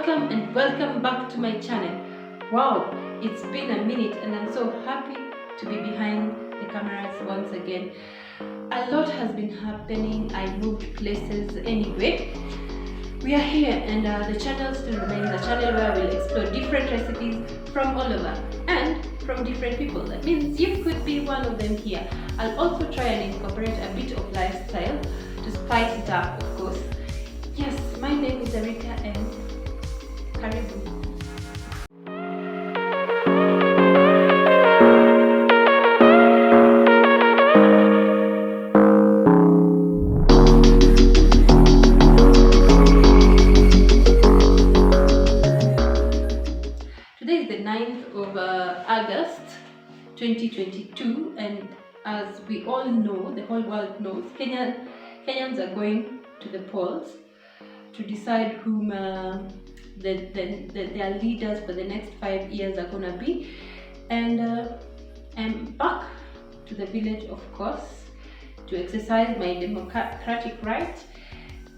welcome back to my channel. Wow, it's been a minute and I'm so happy to be behind the cameras once again. A lot has been happening. I moved places anyway. We are here and the channel still remains a channel where we'll explore different recipes from all over and from different people. That means you could be one of them here. I'll also try and incorporate a bit of lifestyle to spice it up, of course. Yes, my name is Erika and karibu. Today is the 9th of August 2022, and as we all know, the whole world knows, Kenyans are going to the polls to decide whom their leaders for the next 5 years are gonna be. And I'm back to the village, of course, to exercise my democratic right.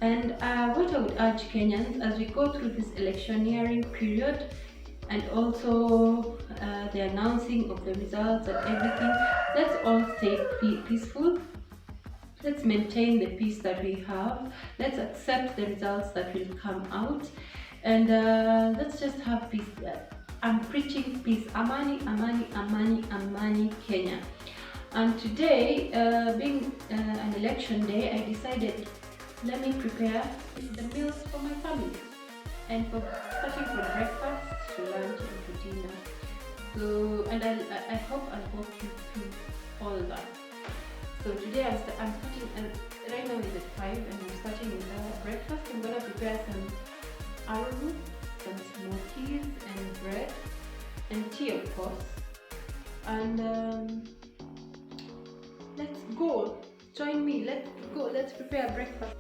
And what I would urge Kenyans as we go through this electioneering period, and also the announcing of the results and everything, let's all stay peaceful. Let's maintain the peace that we have. Let's accept the results that will come out, and let's just have peace. I'm preaching peace. Amani, amani, amani, amani, Kenya. And today, being an election day, I decided, let me prepare the meals for my family, and starting from breakfast to lunch and to dinner. So, and I hope I'll walk you through all that. So today I'm starting, right now it's at 5 and I'm starting with breakfast. I'm gonna prepare some arrowroot, some smokies and bread and tea, of course. And let's go, join me, let's go, let's prepare breakfast.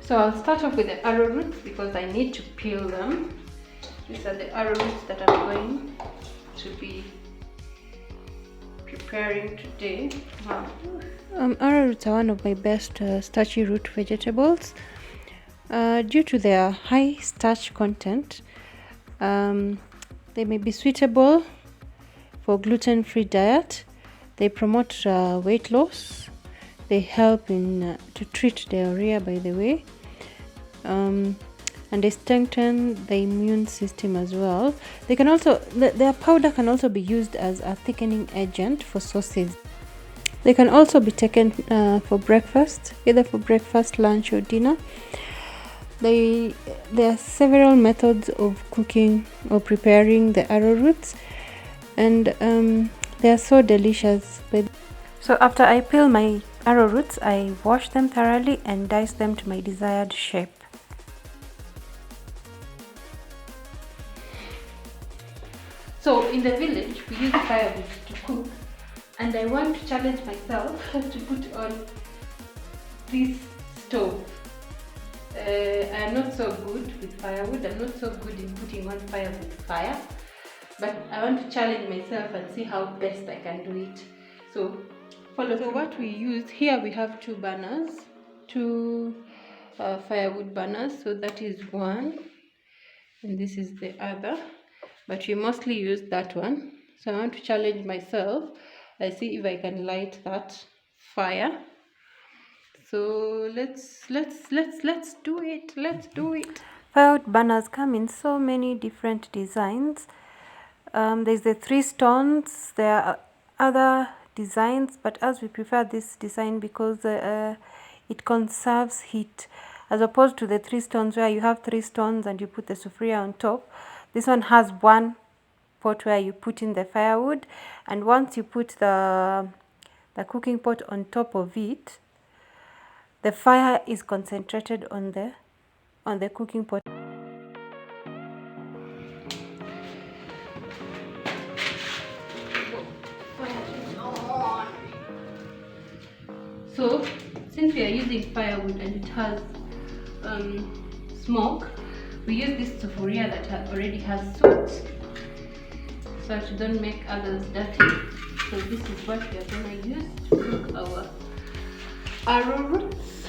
So I'll start off with the arrowroots because I need to peel them. These are the arrowroots that I'm going to be preparing today. Wow. Arrowroots are one of my best starchy root vegetables. Due to their high starch content, they may be suitable for gluten-free diet. They promote weight loss. They help in to treat diarrhea, by the way, and they strengthen the immune system as well. They can also, their powder can also be used as a thickening agent for sauces. They can also be taken for breakfast, either for breakfast, lunch, or dinner. There are several methods of cooking or preparing the arrowroots, and they are so delicious. So after I peel my arrowroots, I wash them thoroughly and dice them to my desired shape. So in the village, we use firewood to cook, and I want to challenge myself to put on this stove. I'm not so good with firewood. I'm not so good in putting on firewood fire, but I want to challenge myself and see how best I can do it. So follow. So what we use here, we have two burners, two firewood burners. So that is one, and this is the other. But we mostly use that one. So I want to challenge myself. I see if I can light that fire. So let's do it. Let's do it. Firewood burners come in so many different designs. There's the 3 stones. There are other designs, but as we prefer this design because it conserves heat, as opposed to the 3 stones where you have 3 stones and you put the sufria on top. This one has one pot where you put in the firewood, and once you put the cooking pot on top of it, the fire is concentrated on the cooking pot. So since we are using firewood and it has smoke, we use this sufuria that already has soot, so to don't make others dirty. So this is what we are going to use to cook our arrowroots.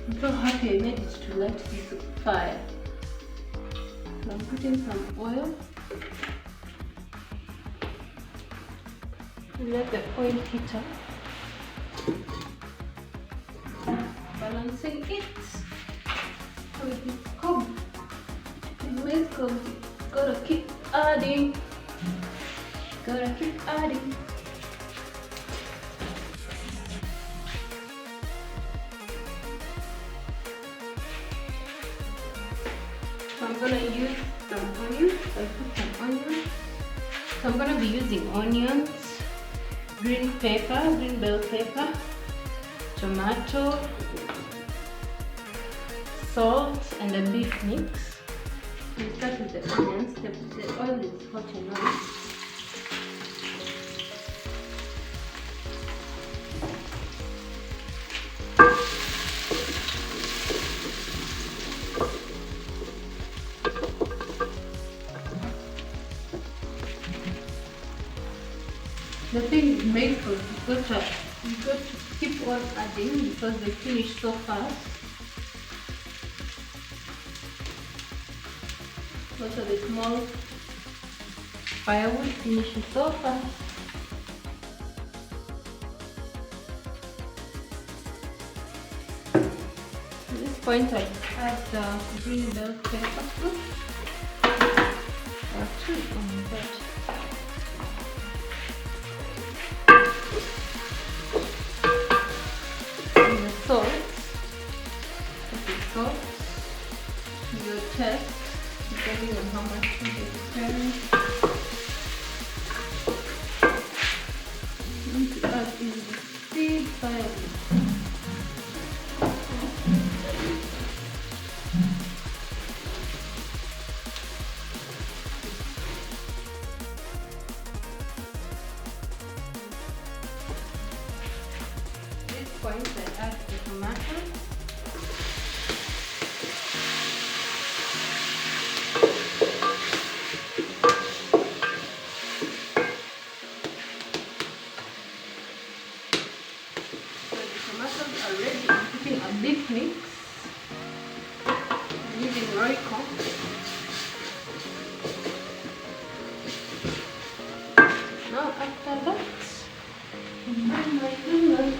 I'm so happy I made it to light this fire. So I'm putting some oil. Let the oil heat up. Balancing it with the cob. The maize cob. Gotta keep adding. Gotta keep adding. So I'm gonna use some onions. I put some onions. So I'm gonna be using onions, green pepper, green bell pepper, tomato, salt, and a beef mix. We start with the onions. The oil is hot enough. The thing is made for you got to keep on adding because they finish so fast. Also the small firewood finishes so fast. At this point I add the green bell pepper. Actually, oh my god. Salt, your taste, depending on how much you get. Going to add in the seed firewood. At this point, I add the tomato. Already I'm putting a beef mix. I'm using Royco. Now after that, combine my noodles.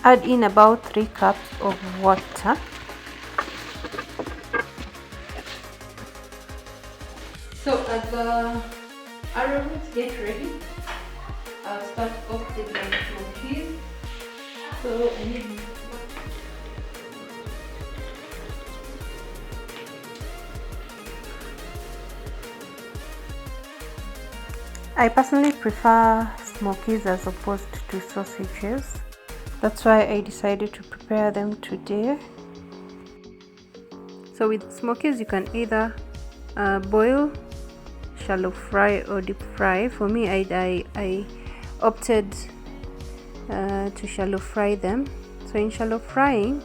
Add in about 3 cups of water. So as the arrowroot get ready, I'll start off with my smokies. So I need I personally prefer smokies as opposed to sausages. That's why I decided to prepare them today. So with smokies you can either boil, shallow fry or deep fry. For me I opted to shallow fry them. So in shallow frying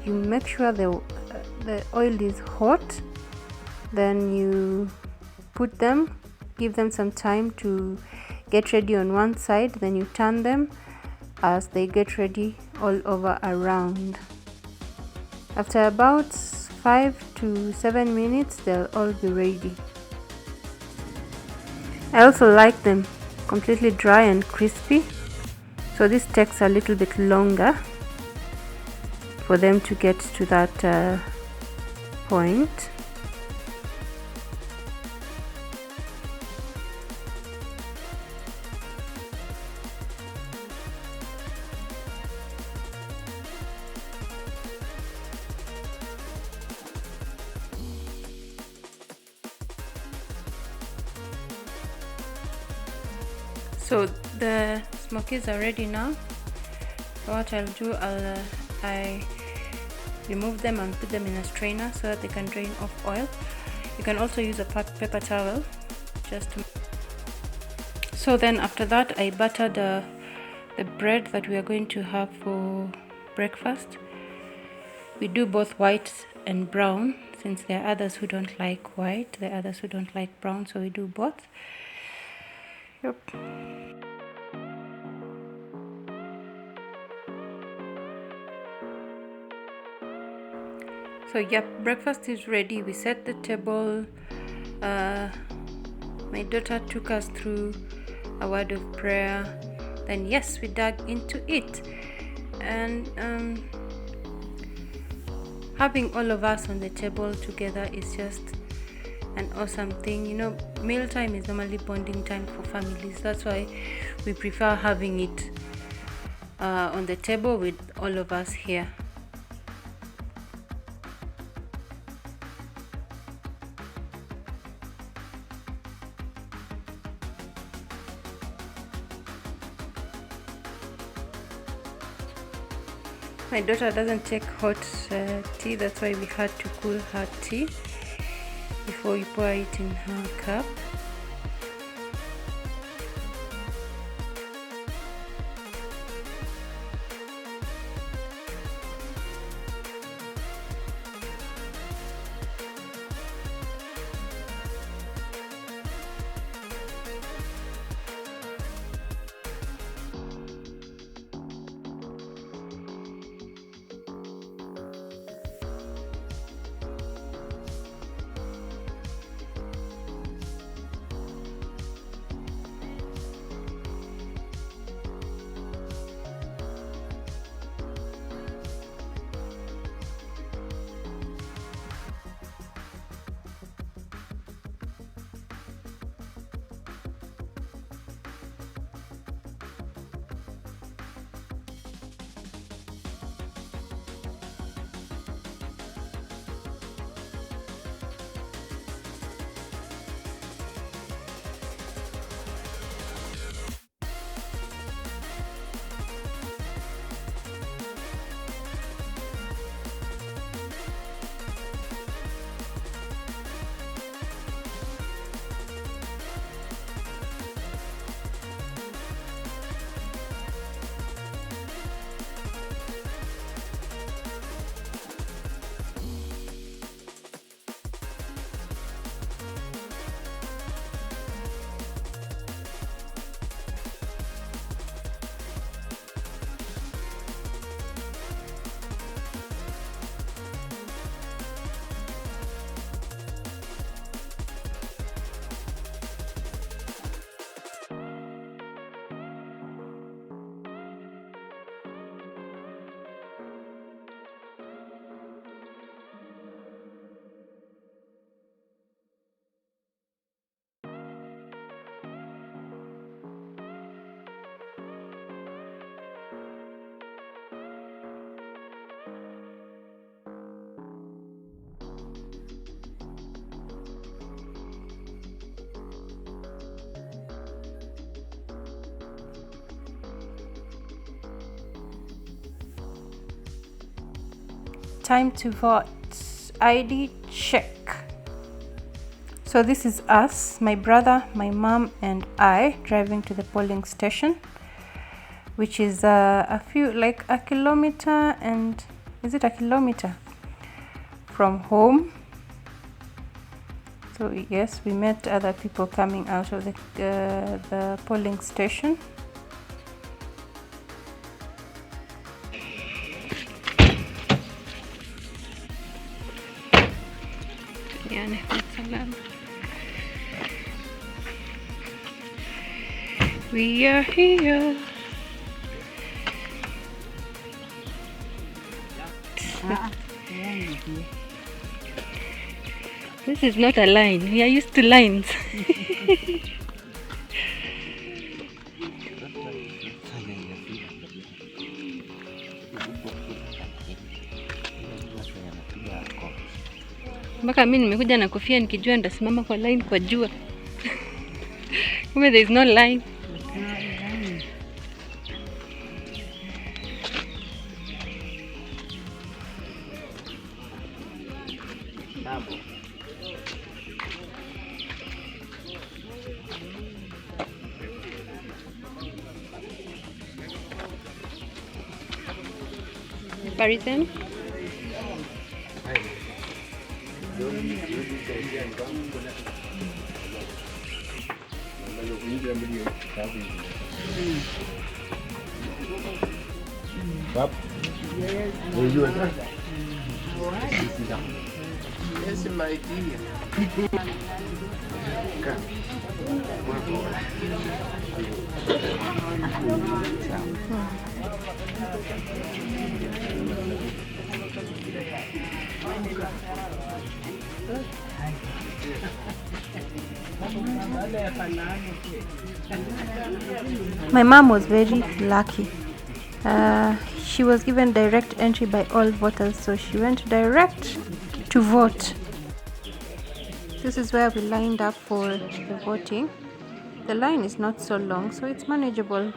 you make sure the oil is hot, then you put them, give them some time to get ready on one side, then you turn them as they get ready all over around. After about 5 to 7 minutes they'll all be ready. I also like them completely dry and crispy, so this takes a little bit longer for them to get to that point. So the smokies are ready now. So what I'll do, I remove them and put them in a strainer so that they can drain off oil. You can also use a paper towel just to. So then after that, I buttered the bread that we are going to have for breakfast. We do both white and brown, since there are others who don't like white, there are others who don't like brown, so we do both. Yep. So yep, breakfast is ready. We set the table. My daughter took us through a word of prayer. Then yes, we dug into it. And having all of us on the table together is just an awesome thing. You know, mealtime is normally bonding time for families. That's why we prefer having it on the table with all of us here. My daughter doesn't take hot tea, that's why we had to cool her tea before we pour it in her cup. Time to vote. ID check. So this is us, my brother, my mom and I, driving to the polling station, which is a few, like a kilometer, and is it a kilometer from home? So yes, we met other people coming out of the polling station. We are here. This is not a line. We are used to lines. Mpaka mimi nimekuja na kofia nikijua nitasimama kwa line kwa jua. Kumbe there is no line. Comparison. Yes, my dear. My mom was very lucky. She was given direct entry by all voters, so she went direct to vote. This is where we lined up for the voting. The line is not so long, so it's manageable.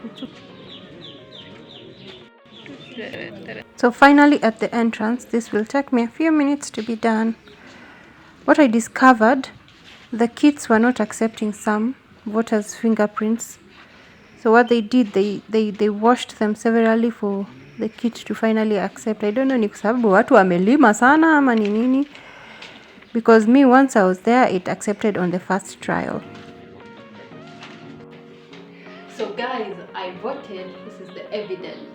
So finally at the entrance, this will take me a few minutes to be done. What I discovered, the kids were not accepting some voters' fingerprints. So what they did, they washed them severally for the kit to finally accept. I don't know ni kwa sababu watu wamelima sana ama ni nini, because me, once I was there, it accepted on the first trial. So guys, I voted. This is the evidence.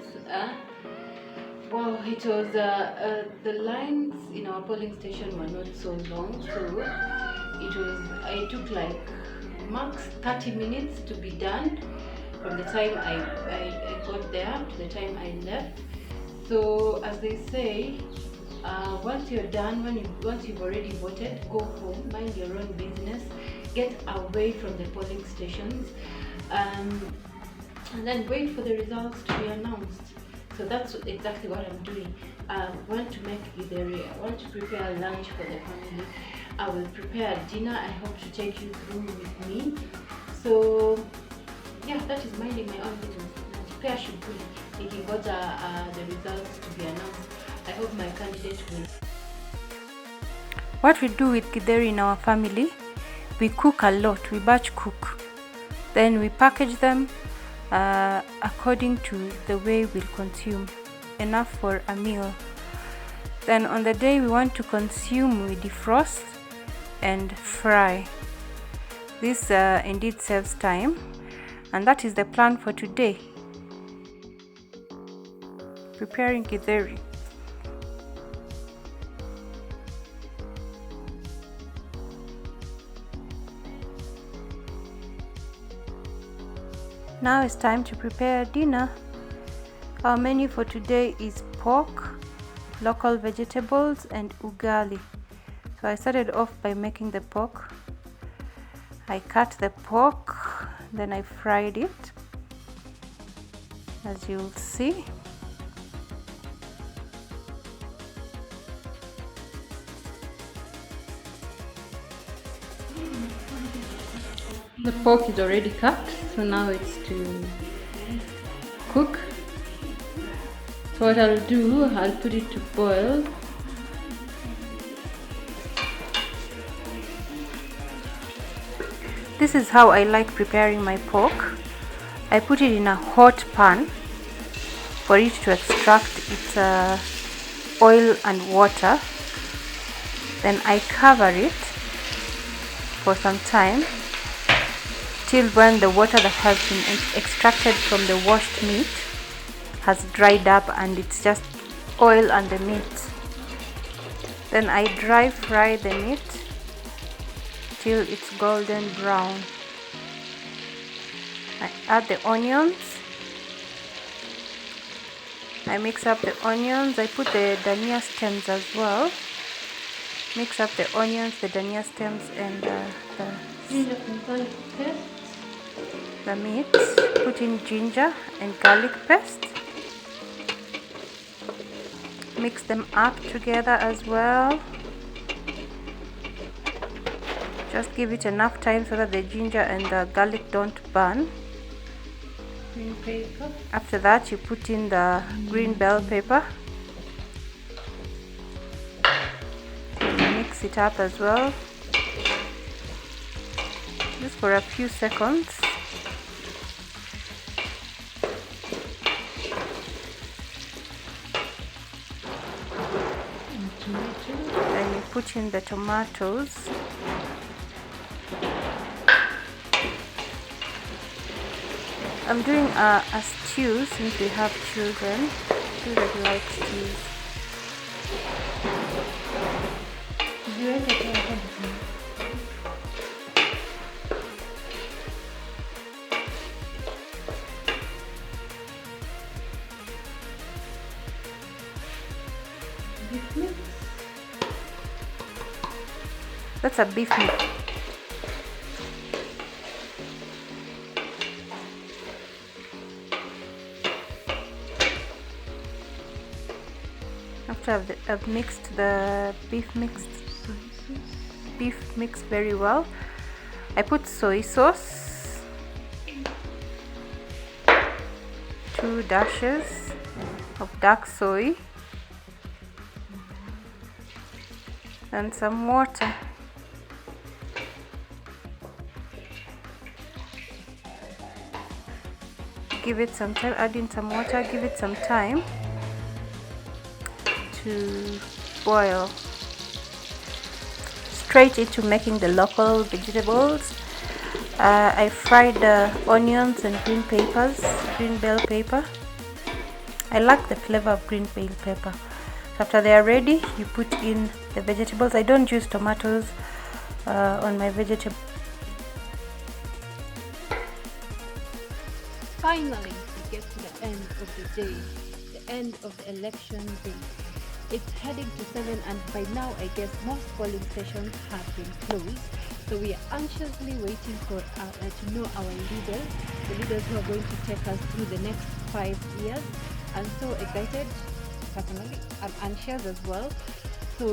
Well, it was the lines in our polling station were not so long, so it took like max 30 minutes to be done from the time I got there to the time I left. So as they say, once you're done, once you've already voted, go home, mind your own business, get away from the polling stations, and then wait for the results to be announced. So that's exactly what I'm doing. I want to make githeri. I want to prepare lunch for the family. I will prepare dinner. I hope to take you through with me. So yeah, that is minding my own business. Prepare shughuli nikingoja the results to be announced. I hope my candidate will. What we do with githeri in our family, we cook a lot. We batch cook. Then we package them according to the way we'll consume, enough for a meal. Then on the day we want to consume, we defrost and fry. This indeed saves time, and that is the plan for today. Preparing githeri. Now it's time to prepare dinner. Our menu for today is pork, local vegetables, and ugali. So I started off by making the pork. I cut the pork, then I fried it, as you'll see. The pork is already cut, so now it's to cook. So what I'll do, I'll put it to boil. This is how I like preparing my pork. I put it in a hot pan for it to extract its oil and water. Then I cover it for some time till when the water that has been extracted from the washed meat has dried up and it's just oil and the meat. Then I dry fry the meat till it's golden brown. I add the onions. I mix up the onions. I put the dania stems as well. Mix up the onions, the dania stems, and the meat. Put in ginger and garlic paste. Mix them up together as well. Just give it enough time so that the ginger and the garlic don't burn. Green pepper. After that, you put in the green bell pepper. Mix mix it up as well, just for a few seconds. Then you put in the tomatoes. I'm doing a stew since we have children that like stews. Beef mix. That's a beef mix. After I've mixed the beef mix very well, I put soy sauce, 2 dashes of dark soy, and some water. Give it some time, add in some water, give it some time to boil. Straight into making the local vegetables. I fried the onions and green bell pepper. I like the flavor of green bell pepper. So after they are ready, you put in the vegetables. I don't use tomatoes on my vegetables. Finally, we get to the end of the day, the end of the election day. It's heading to 7, and by now I guess most polling stations have been closed. So we are anxiously waiting for to know our leaders, the leaders who are going to take us through the next 5 years. I'm so excited. Personally, I'm anxious as well. So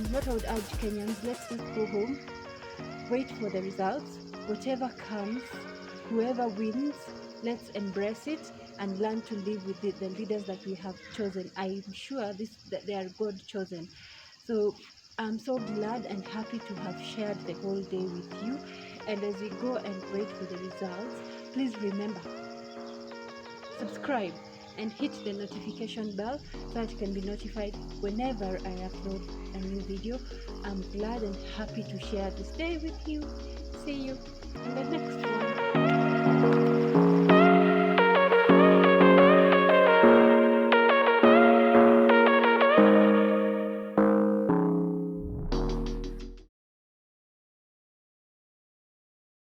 what I would urge Kenyans, let's just go home, wait for the results. Whatever comes, whoever wins, let's embrace it and learn to live with the leaders that we have chosen. I'm sure that they are God chosen. So I'm so glad and happy to have shared the whole day with you. And as we go and wait for the results, please remember, subscribe and hit the notification bell so that you can be notified whenever I upload a new video. I'm glad and happy to share this day with you. See you in the next one.